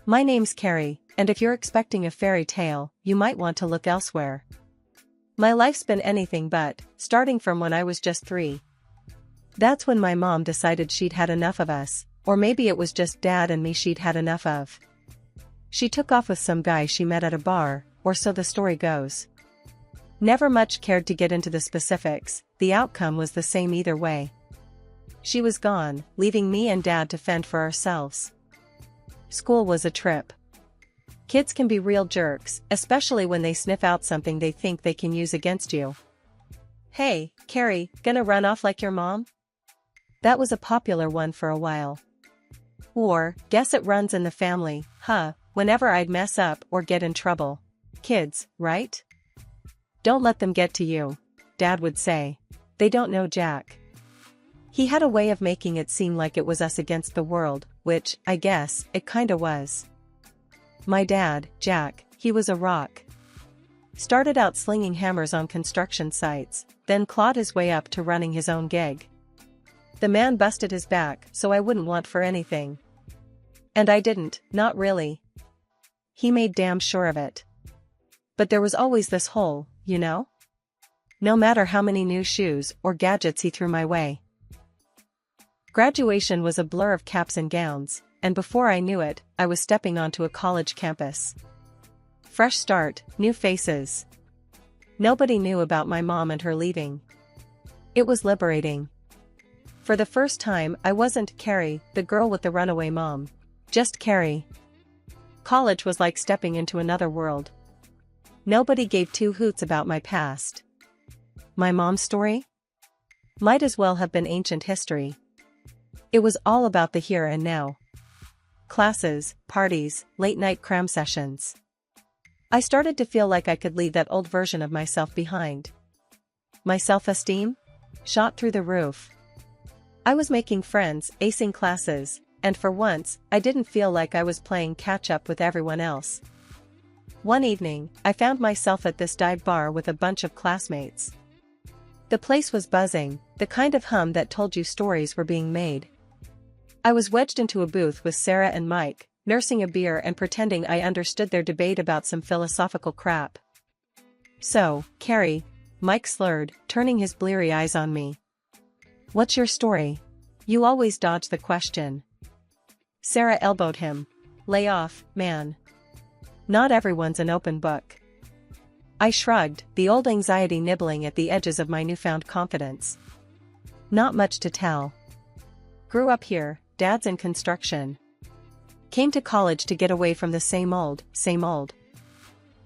My name's Carrie, and if you're expecting a fairy tale, you might want to look elsewhere. My life's been anything but, starting from when I was just 3. That's when my mom decided she'd had enough of us, or maybe it was just Dad and me she'd had enough of. She took off with some guy she met at a bar, or so the story goes. Never much cared to get into the specifics, the outcome was the same either way. She was gone, leaving me and Dad to fend for ourselves. School was a trip. Kids can be real jerks, especially when they sniff out something they think they can use against you. "Hey, Carrie, gonna run off like your mom?" That was a popular one for a while. Or, "Guess it runs in the family, huh?" Whenever I'd mess up or get in trouble. Kids, right? "Don't let them get to you," Dad would say. "They don't know Jack." He had a way of making it seem like it was us against the world, which, I guess, it kinda was. My dad, Jack, he was a rock. Started out slinging hammers on construction sites, then clawed his way up to running his own gig. The man busted his back so I wouldn't want for anything. And I didn't, not really. He made damn sure of it. But there was always this hole, you know? No matter how many new shoes or gadgets he threw my way. Graduation was a blur of caps and gowns, and before I knew it, I was stepping onto a college campus. Fresh start, new faces. Nobody knew about my mom and her leaving. It was liberating. For the first time, I wasn't Carrie, the girl with the runaway mom. Just Carrie. College was like stepping into another world. Nobody gave two hoots about my past. My mom's story? Might as well have been ancient history. It was all about the here and now. Classes, parties, late-night cram sessions. I started to feel like I could leave that old version of myself behind. My self-esteem? Shot through the roof. I was making friends, acing classes, and for once, I didn't feel like I was playing catch-up with everyone else. One evening, I found myself at this dive bar with a bunch of classmates. The place was buzzing, the kind of hum that told you stories were being made. I was wedged into a booth with Sarah and Mike, nursing a beer and pretending I understood their debate about some philosophical crap. "So, Carrie," Mike slurred, turning his bleary eyes on me. "What's your story? You always dodge the question." Sarah elbowed him. "Lay off, man. Not everyone's an open book." I shrugged, the old anxiety nibbling at the edges of my newfound confidence. "Not much to tell. Grew up here, Dad's in construction. Came to college to get away from the same old, same old.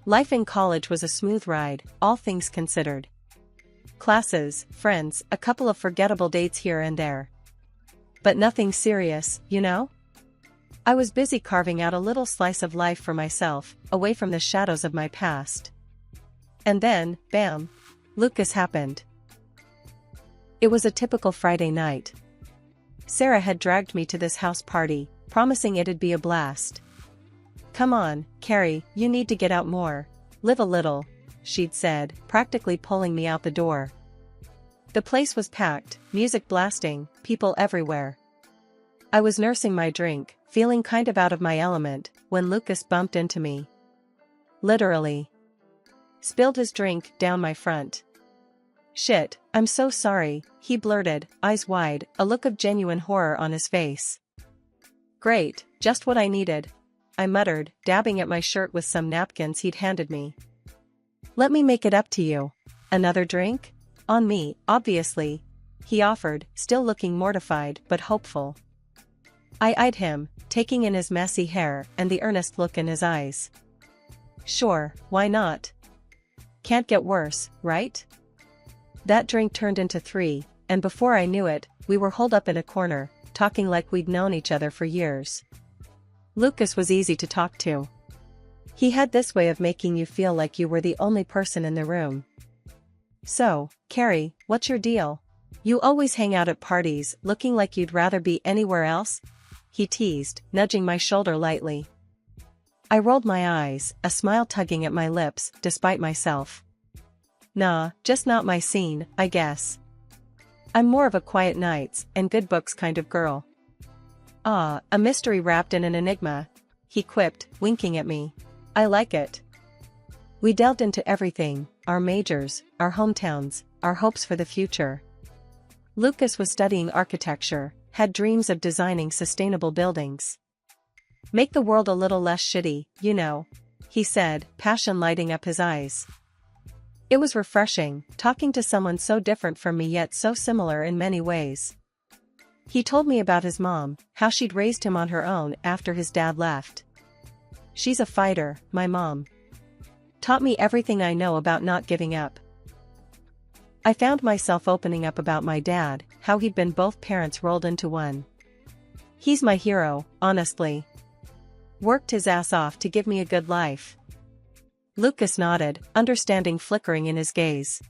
Life in college was a smooth ride, all things considered. Classes, friends, a couple of forgettable dates here and there. But nothing serious, you know? I was busy carving out a little slice of life for myself, away from the shadows of my past. And then, bam! Lucas happened. It was a typical Friday night. Sarah had dragged me to this house party, promising it'd be a blast. "Come on, Carrie, you need to get out more. Live a little," she'd said, practically pulling me out the door. The place was packed, music blasting, people everywhere. I was nursing my drink, feeling kind of out of my element, when Lucas bumped into me. Literally. Spilled his drink down my front. "Shit, I'm so sorry," he blurted, eyes wide, a look of genuine horror on his face. "Great, just what I needed," I muttered, dabbing at my shirt with some napkins he'd handed me. "Let me make it up to you. Another drink? On me, obviously," he offered, still looking mortified but hopeful. I eyed him, taking in his messy hair and the earnest look in his eyes. "Sure, why not? Can't get worse, right?" That drink turned into 3, and before I knew it, we were holed up in a corner, talking like we'd known each other for years. Lucas was easy to talk to. He had this way of making you feel like you were the only person in the room. "So, Carrie, what's your deal? You always hang out at parties, looking like you'd rather be anywhere else?" he teased, nudging my shoulder lightly. I rolled my eyes, a smile tugging at my lips, despite myself. "Nah, just not my scene, I guess. I'm more of a quiet nights and good books kind of girl." "Ah, a mystery wrapped in an enigma. he quipped, winking at me. I like it. We delved into everything, our majors, our hometowns, our hopes for the future. Lucas was studying architecture, had dreams of designing sustainable buildings. Make the world a little less shitty, you know, he said, passion lighting up his eyes. It was refreshing, talking to someone so different from me yet so similar in many ways. He told me about his mom, how she'd raised him on her own after his dad left. She's a fighter, my mom. Taught me everything I know about not giving up. I found myself opening up about my dad, how he'd been both parents rolled into one. He's my hero, honestly. Worked his ass off to give me a good life. Lucas nodded, understanding flickering in his gaze.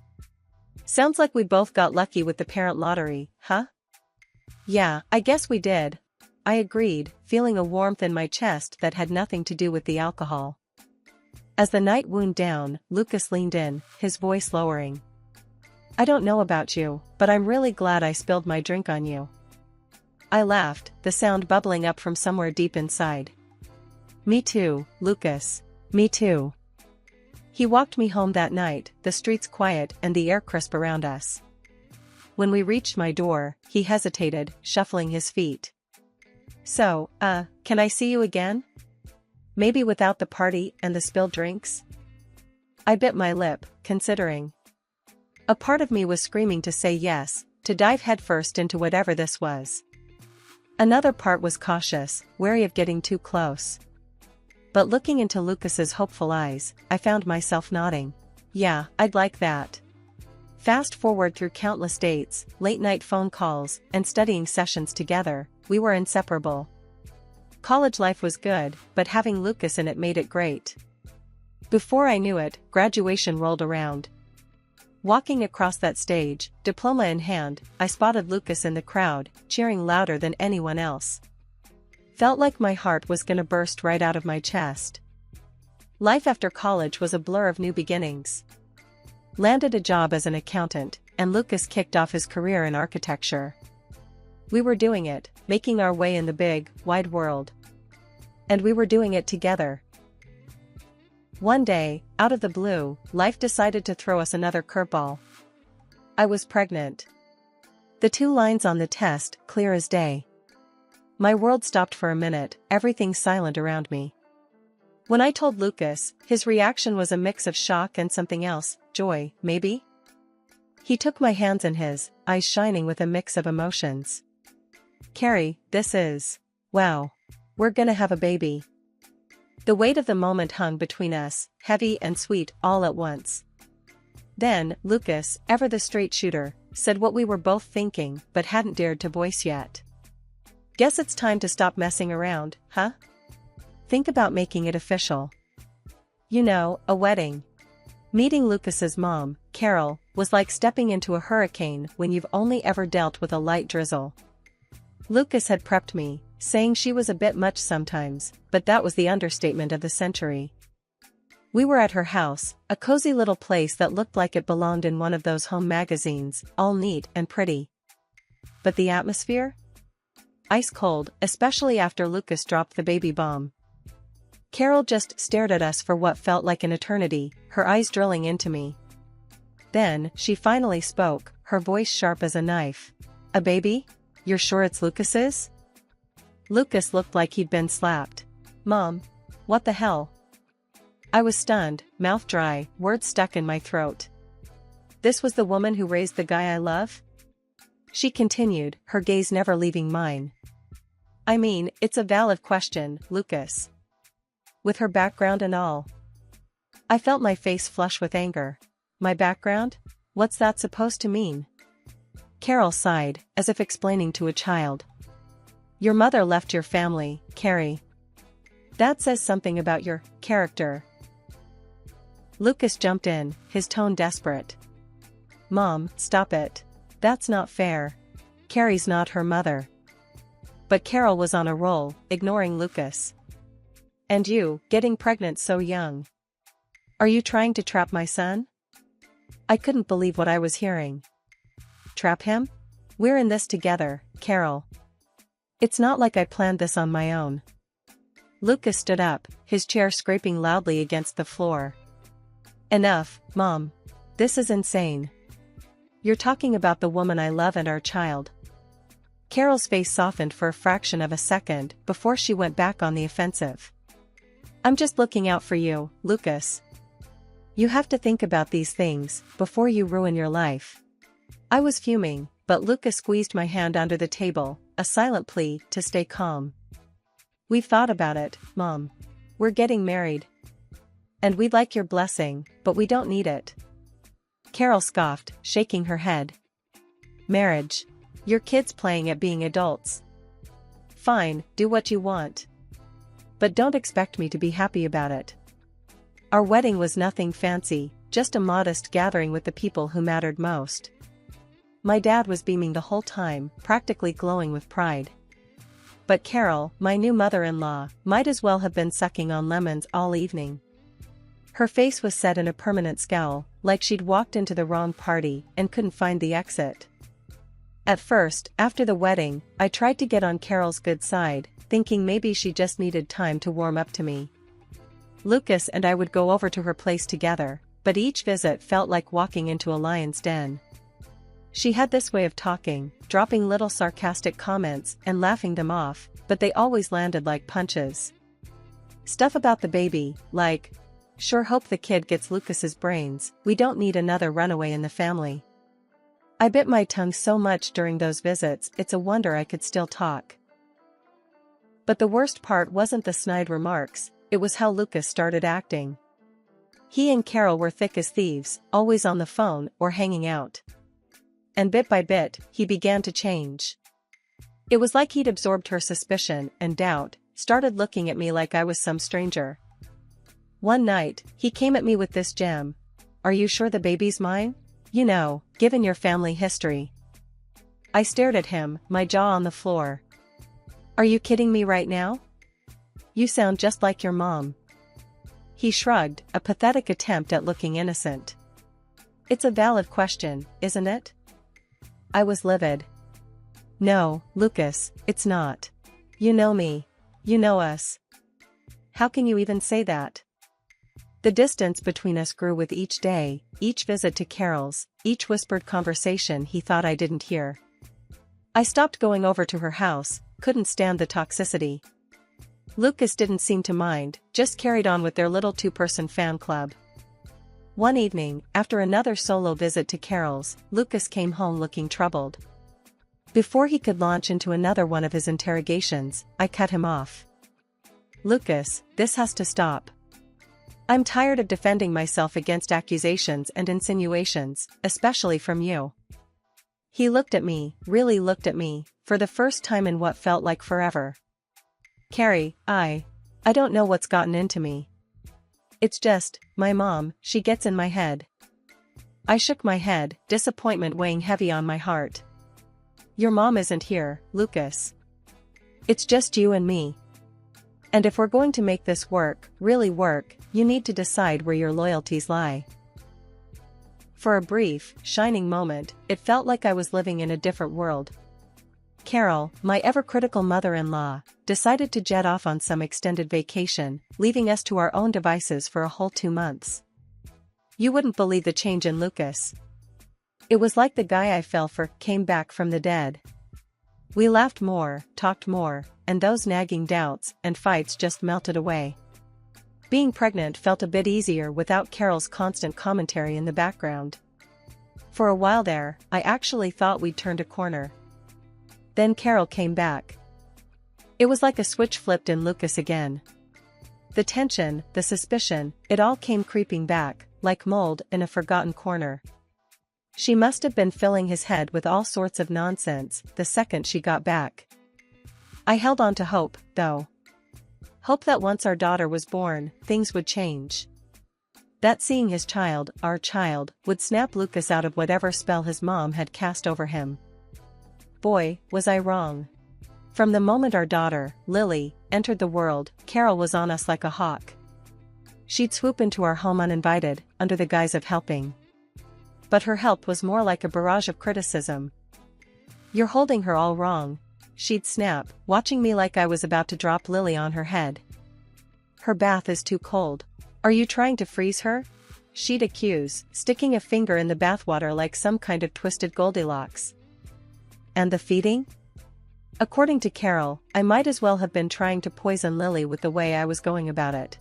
Sounds like we both got lucky with the parent lottery, huh? Yeah, I guess we did. I agreed, feeling a warmth in my chest that had nothing to do with the alcohol. As the night wound down, Lucas leaned in, his voice lowering. I don't know about you, but I'm really glad I spilled my drink on you. I laughed, the sound bubbling up from somewhere deep inside. Me too, Lucas. Me too. He walked me home that night, the streets quiet and the air crisp around us. When we reached my door, he hesitated, shuffling his feet. So, can I see you again? Maybe without the party and the spilled drinks? I bit my lip, considering. A part of me was screaming to say yes, to dive headfirst into whatever this was. Another part was cautious, wary of getting too close. But looking into Lucas's hopeful eyes, I found myself nodding. Yeah, I'd like that. Fast forward through countless dates, late-night phone calls, and studying sessions together, we were inseparable. College life was good, but having Lucas in it made it great. Before I knew it, graduation rolled around. Walking across that stage, diploma in hand, I spotted Lucas in the crowd, cheering louder than anyone else. Felt like my heart was gonna burst right out of my chest. Life after college was a blur of new beginnings. Landed a job as an accountant, and Lucas kicked off his career in architecture. We were doing it, making our way in the big, wide world. And we were doing it together. One day, out of the blue, life decided to throw us another curveball. I was pregnant. The 2 lines on the test, clear as day. My world stopped for a minute, everything silent around me. When I told Lucas, his reaction was a mix of shock and something else, joy, maybe? He took my hands in his, eyes shining with a mix of emotions. Carrie, this is... wow. We're gonna have a baby. The weight of the moment hung between us, heavy and sweet all at once. Then, Lucas, ever the straight shooter, said what we were both thinking but hadn't dared to voice yet. Guess it's time to stop messing around, huh? Think about making it official. You know, a wedding. Meeting Lucas's mom, Carol, was like stepping into a hurricane when you've only ever dealt with a light drizzle. Lucas had prepped me, saying she was a bit much sometimes, but that was the understatement of the century. We were at her house, a cozy little place that looked like it belonged in one of those home magazines, all neat and pretty. But the atmosphere? Ice cold, especially after Lucas dropped the baby bomb. Carol just stared at us for what felt like an eternity, her eyes drilling into me. Then, she finally spoke, her voice sharp as a knife. A baby? You're sure it's Lucas's? Lucas looked like he'd been slapped. Mom, what the hell? I was stunned, mouth dry, words stuck in my throat. This was the woman who raised the guy I love? She continued, her gaze never leaving mine. I mean, it's a valid question, Lucas. With her background and all. I felt my face flush with anger. My background? What's that supposed to mean? Carol sighed, as if explaining to a child. Your mother left your family, Carrie. That says something about your character. Lucas jumped in, his tone desperate. Mom, stop it. That's not fair. Carrie's not her mother. But Carol was on a roll, ignoring Lucas. And you, getting pregnant so young. Are you trying to trap my son? I couldn't believe what I was hearing. Trap him? We're in this together, Carol. It's not like I planned this on my own. Lucas stood up, his chair scraping loudly against the floor. Enough, Mom. This is insane. You're talking about the woman I love and our child. Carol's face softened for a fraction of a second before she went back on the offensive. I'm just looking out for you, Lucas. You have to think about these things before you ruin your life. I was fuming, but Lucas squeezed my hand under the table, a silent plea to stay calm. We've thought about it, Mom. We're getting married. And we'd like your blessing, but we don't need it. Carol scoffed, shaking her head. Marriage. Your kids playing at being adults. Fine, do what you want. But don't expect me to be happy about it. Our wedding was nothing fancy, just a modest gathering with the people who mattered most. My dad was beaming the whole time, practically glowing with pride. But Carol, my new mother-in-law, might as well have been sucking on lemons all evening. Her face was set in a permanent scowl, like she'd walked into the wrong party and couldn't find the exit. At first, after the wedding, I tried to get on Carol's good side, thinking maybe she just needed time to warm up to me. Lucas and I would go over to her place together, but each visit felt like walking into a lion's den. She had this way of talking, dropping little sarcastic comments and laughing them off, but they always landed like punches. Stuff about the baby, like, sure hope the kid gets Lucas's brains, we don't need another runaway in the family. I bit my tongue so much during those visits, it's a wonder I could still talk. But the worst part wasn't the snide remarks, it was how Lucas started acting. He and Carol were thick as thieves, always on the phone or hanging out. And bit by bit, he began to change. It was like he'd absorbed her suspicion and doubt, started looking at me like I was some stranger. One night, he came at me with this gem. Are you sure the baby's mine? You know, given your family history. I stared at him, my jaw on the floor. Are you kidding me right now? You sound just like your mom. He shrugged, a pathetic attempt at looking innocent. It's a valid question, isn't it? I was livid. No, Lucas, it's not. You know me. You know us. How can you even say that? The distance between us grew with each day, each visit to Carol's, each whispered conversation he thought I didn't hear. I stopped going over to her house, couldn't stand the toxicity. Lucas didn't seem to mind, just carried on with their little two-person fan club. One evening, after another solo visit to Carol's, Lucas came home looking troubled. Before he could launch into another one of his interrogations, I cut him off. Lucas, this has to stop. I'm tired of defending myself against accusations and insinuations, especially from you. He looked at me, really looked at me, for the first time in what felt like forever. Carrie, I don't know what's gotten into me. It's just, my mom, she gets in my head. I shook my head, disappointment weighing heavy on my heart. Your mom isn't here, Lucas. It's just you and me. And if we're going to make this work, really work, you need to decide where your loyalties lie. For a brief, shining moment, it felt like I was living in a different world. Carol, my ever-critical mother-in-law, decided to jet off on some extended vacation, leaving us to our own devices for a whole 2 months. You wouldn't believe the change in Lucas. It was like the guy I fell for came back from the dead. We laughed more, talked more, and those nagging doubts and fights just melted away. Being pregnant felt a bit easier without Carol's constant commentary in the background. For a while there, I actually thought we'd turned a corner. Then Carol came back. It was like a switch flipped in Lucas again. The tension, the suspicion, it all came creeping back, like mold in a forgotten corner. She must have been filling his head with all sorts of nonsense the second she got back. I held on to hope, though. Hope that once our daughter was born, things would change. That seeing his child, our child, would snap Lucas out of whatever spell his mom had cast over him. Boy, was I wrong. From the moment our daughter, Lily, entered the world, Carol was on us like a hawk. She'd swoop into our home uninvited, under the guise of helping. But her help was more like a barrage of criticism. You're holding her all wrong, she'd snap, watching me like I was about to drop Lily on her head. Her bath is too cold. Are you trying to freeze her? She'd accuse, sticking a finger in the bathwater like some kind of twisted Goldilocks. And the feeding? According to Carol, I might as well have been trying to poison Lily with the way I was going about it.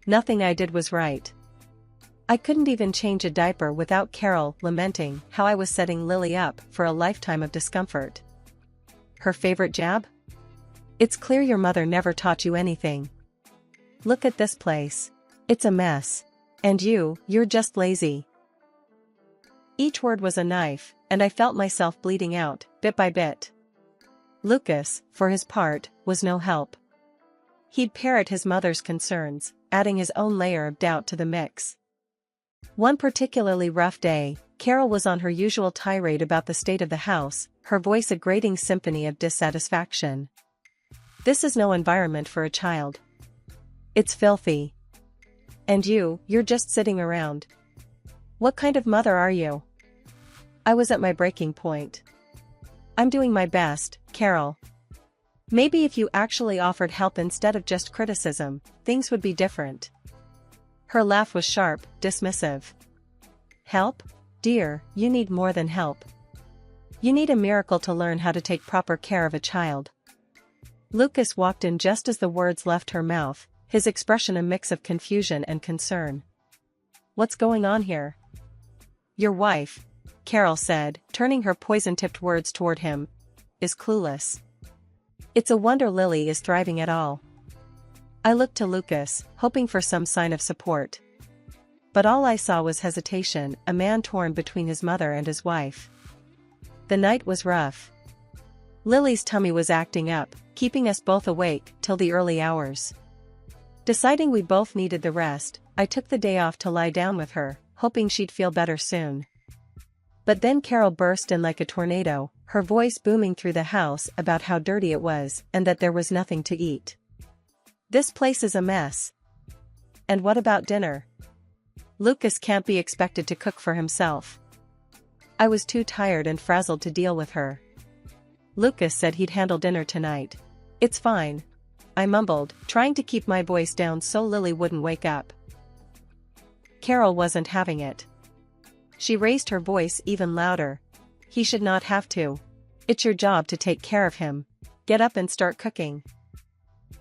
Nothing I did was right. I couldn't even change a diaper without Carol lamenting how I was setting Lily up for a lifetime of discomfort. Her favorite jab? It's clear your mother never taught you anything. Look at this place. It's a mess. And you're just lazy. Each word was a knife, and I felt myself bleeding out, bit by bit. Lucas, for his part, was no help. He'd parrot his mother's concerns, adding his own layer of doubt to the mix. One particularly rough day, Carol was on her usual tirade about the state of the house, her voice a grating symphony of dissatisfaction. This is no environment for a child. It's filthy. And you're just sitting around. What kind of mother are you? I was at my breaking point. I'm doing my best, Carol. Maybe if you actually offered help instead of just criticism, things would be different. Her laugh was sharp, dismissive. Help? Dear, you need more than help. You need a miracle to learn how to take proper care of a child. Lucas walked in just as the words left her mouth, his expression a mix of confusion and concern. What's going on here? Your wife, Carol said, turning her poison-tipped words toward him, is clueless. It's a wonder Lily is thriving at all. I looked to Lucas, hoping for some sign of support. But all I saw was hesitation, a man torn between his mother and his wife. The night was rough. Lily's tummy was acting up, keeping us both awake till the early hours. Deciding we both needed the rest, I took the day off to lie down with her, hoping she'd feel better soon. But then Carol burst in like a tornado, her voice booming through the house about how dirty it was and that there was nothing to eat. This place is a mess. And what about dinner? Lucas can't be expected to cook for himself. I was too tired and frazzled to deal with her. Lucas said he'd handle dinner tonight. It's fine. I mumbled, trying to keep my voice down so Lily wouldn't wake up. Carol wasn't having it. She raised her voice even louder. He should not have to. It's your job to take care of him. Get up and start cooking.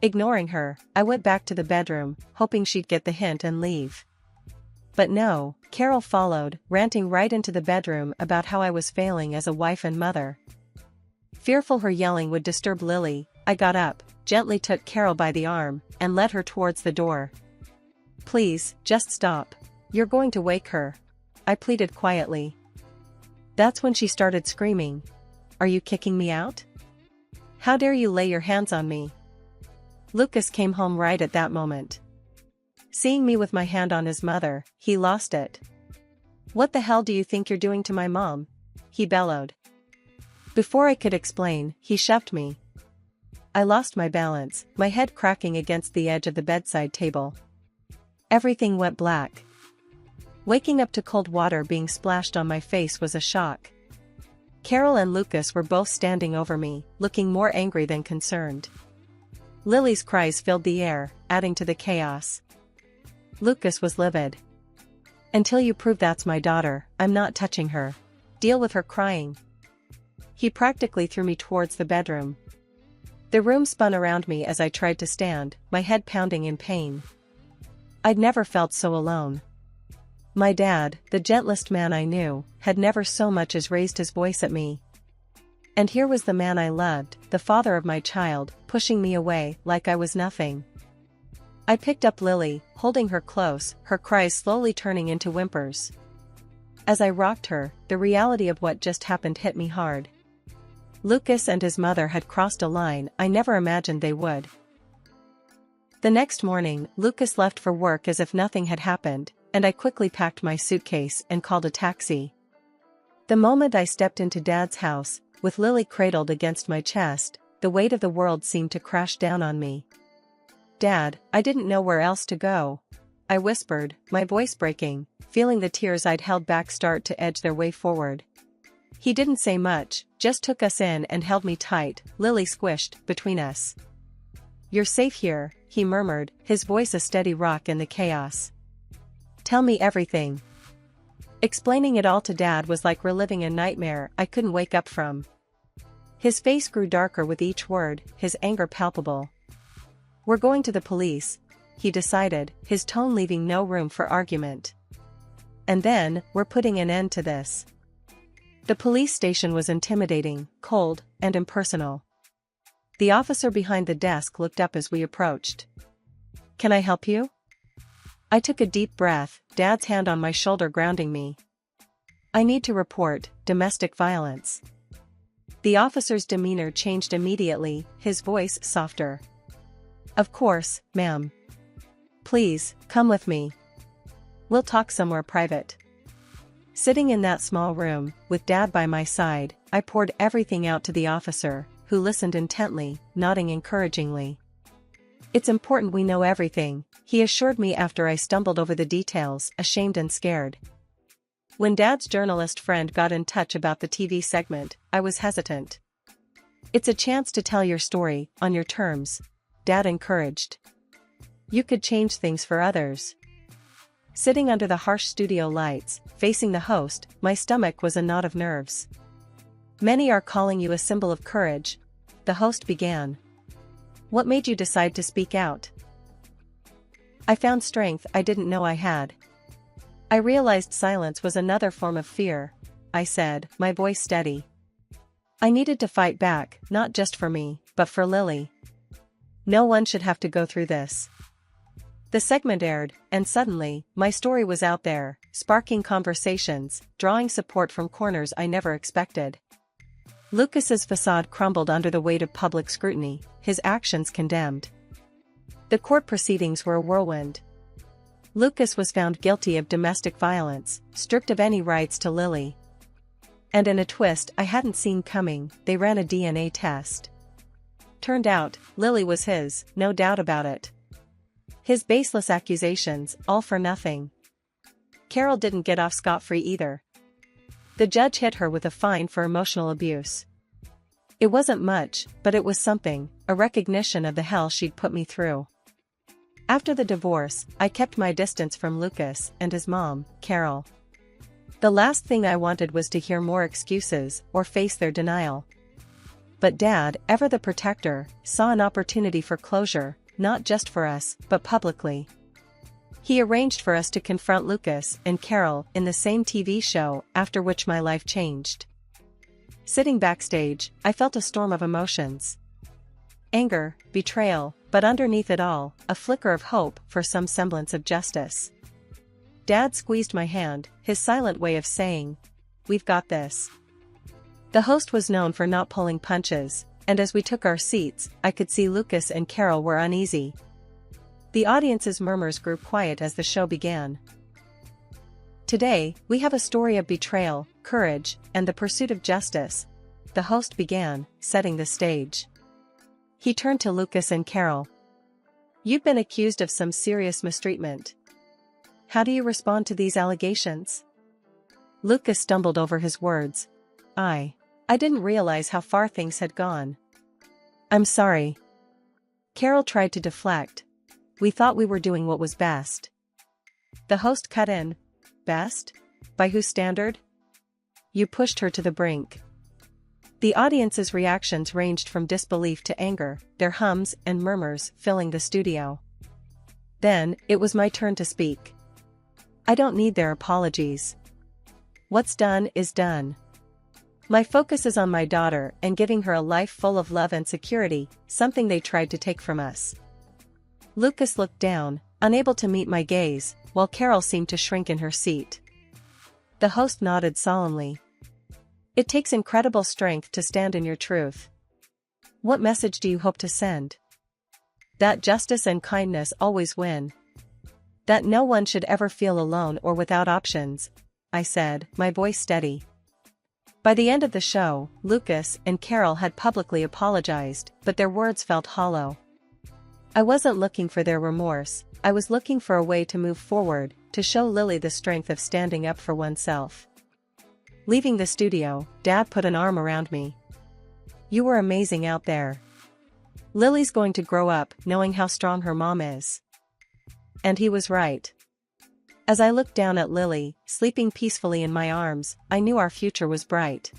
Ignoring her, I went back to the bedroom, hoping she'd get the hint and leave. But no, Carol followed, ranting right into the bedroom about how I was failing as a wife and mother. Fearful her yelling would disturb Lily, I got up, gently took Carol by the arm, and led her towards the door. Please, just stop. You're going to wake her. I pleaded quietly. That's when she started screaming. Are you kicking me out? How dare you lay your hands on me? Lucas came home right at that moment. Seeing me with my hand on his mother, he lost it. What the hell do you think you're doing to my mom? He bellowed. Before I could explain, he shoved me. I lost my balance, my head cracking against the edge of the bedside table. Everything went black. Waking up to cold water being splashed on my face was a shock. Carol and Lucas were both standing over me, looking more angry than concerned. Lily's cries filled the air, adding to the chaos. Lucas was livid. Until you prove that's my daughter, I'm not touching her. Deal with her crying. He practically threw me towards the bedroom. The room spun around me as I tried to stand, my head pounding in pain. I'd never felt so alone. My dad, the gentlest man I knew, had never so much as raised his voice at me. And here was the man I loved, the father of my child, pushing me away like I was nothing. I picked up Lily, holding her close, her cries slowly turning into whimpers. As I rocked her, the reality of what just happened hit me hard. Lucas and his mother had crossed a line I never imagined they would. The next morning, Lucas left for work as if nothing had happened, and I quickly packed my suitcase and called a taxi. The moment I stepped into Dad's house, with Lily cradled against my chest, the weight of the world seemed to crash down on me. Dad, I didn't know where else to go. I whispered, my voice breaking, feeling the tears I'd held back start to edge their way forward. He didn't say much, just took us in and held me tight, Lily squished between us. You're safe here, he murmured, his voice a steady rock in the chaos. Tell me everything. Explaining it all to Dad was like reliving a nightmare I couldn't wake up from. His face grew darker with each word, his anger palpable. We're going to the police, he decided, his tone leaving no room for argument. And then, we're putting an end to this. The police station was intimidating, cold, and impersonal. The officer behind the desk looked up as we approached. Can I help you? I took a deep breath, Dad's hand on my shoulder grounding me. I need to report domestic violence. The officer's demeanor changed immediately, his voice softer. Of course, ma'am. Please, come with me. We'll talk somewhere private. Sitting in that small room, with Dad by my side, I poured everything out to the officer, who listened intently, nodding encouragingly. It's important we know everything, he assured me after I stumbled over the details, ashamed and scared. When Dad's journalist friend got in touch about the TV segment, I was hesitant. It's a chance to tell your story, on your terms, Dad encouraged. You could change things for others. Sitting under the harsh studio lights, facing the host, my stomach was a knot of nerves. Many are calling you a symbol of courage, the host began. What made you decide to speak out? I found strength I didn't know I had. I realized silence was another form of fear, I said, my voice steady. I needed to fight back, not just for me, but for Lily. No one should have to go through this. The segment aired, and suddenly, my story was out there, sparking conversations, drawing support from corners I never expected. Lucas's facade crumbled under the weight of public scrutiny, his actions condemned. The court proceedings were a whirlwind. Lucas was found guilty of domestic violence, stripped of any rights to Lily. And in a twist I hadn't seen coming, they ran a DNA test. Turned out, Lily was his, no doubt about it. His baseless accusations, all for nothing. Carol didn't get off scot-free either. The judge hit her with a fine for emotional abuse. It wasn't much, but it was something, a recognition of the hell she'd put me through. After the divorce, I kept my distance from Lucas and his mom, Carol. The last thing I wanted was to hear more excuses or face their denial. But Dad, ever the protector, saw an opportunity for closure, not just for us, but publicly. He arranged for us to confront Lucas and Carol in the same TV show, after which my life changed. Sitting backstage, I felt a storm of emotions. Anger, betrayal, but underneath it all, a flicker of hope for some semblance of justice. Dad squeezed my hand, his silent way of saying, "We've got this." The host was known for not pulling punches, and as we took our seats, I could see Lucas and Carol were uneasy. The audience's murmurs grew quiet as the show began. Today, we have a story of betrayal, courage, and the pursuit of justice, the host began, setting the stage. He turned to Lucas and Carol. You've been accused of some serious mistreatment. How do you respond to these allegations? Lucas stumbled over his words. I didn't realize how far things had gone. I'm sorry. Carol tried to deflect. We thought we were doing what was best. The host cut in. Best? By whose standard? You pushed her to the brink. The audience's reactions ranged from disbelief to anger, their hums and murmurs filling the studio. Then, it was my turn to speak. I don't need their apologies. What's done is done. My focus is on my daughter and giving her a life full of love and security, something they tried to take from us. Lucas looked down, unable to meet my gaze, while Carol seemed to shrink in her seat. The host nodded solemnly. It takes incredible strength to stand in your truth. What message do you hope to send? That justice and kindness always win. That no one should ever feel alone or without options, I said, my voice steady. By the end of the show, Lucas and Carol had publicly apologized, but their words felt hollow. I wasn't looking for their remorse, I was looking for a way to move forward, to show Lily the strength of standing up for oneself. Leaving the studio, Dad put an arm around me. You were amazing out there. Lily's going to grow up knowing how strong her mom is. And he was right. As I looked down at Lily, sleeping peacefully in my arms, I knew our future was bright.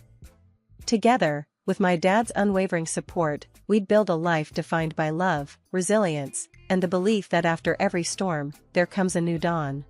Together, with my dad's unwavering support, we'd build a life defined by love, resilience, and the belief that after every storm, there comes a new dawn.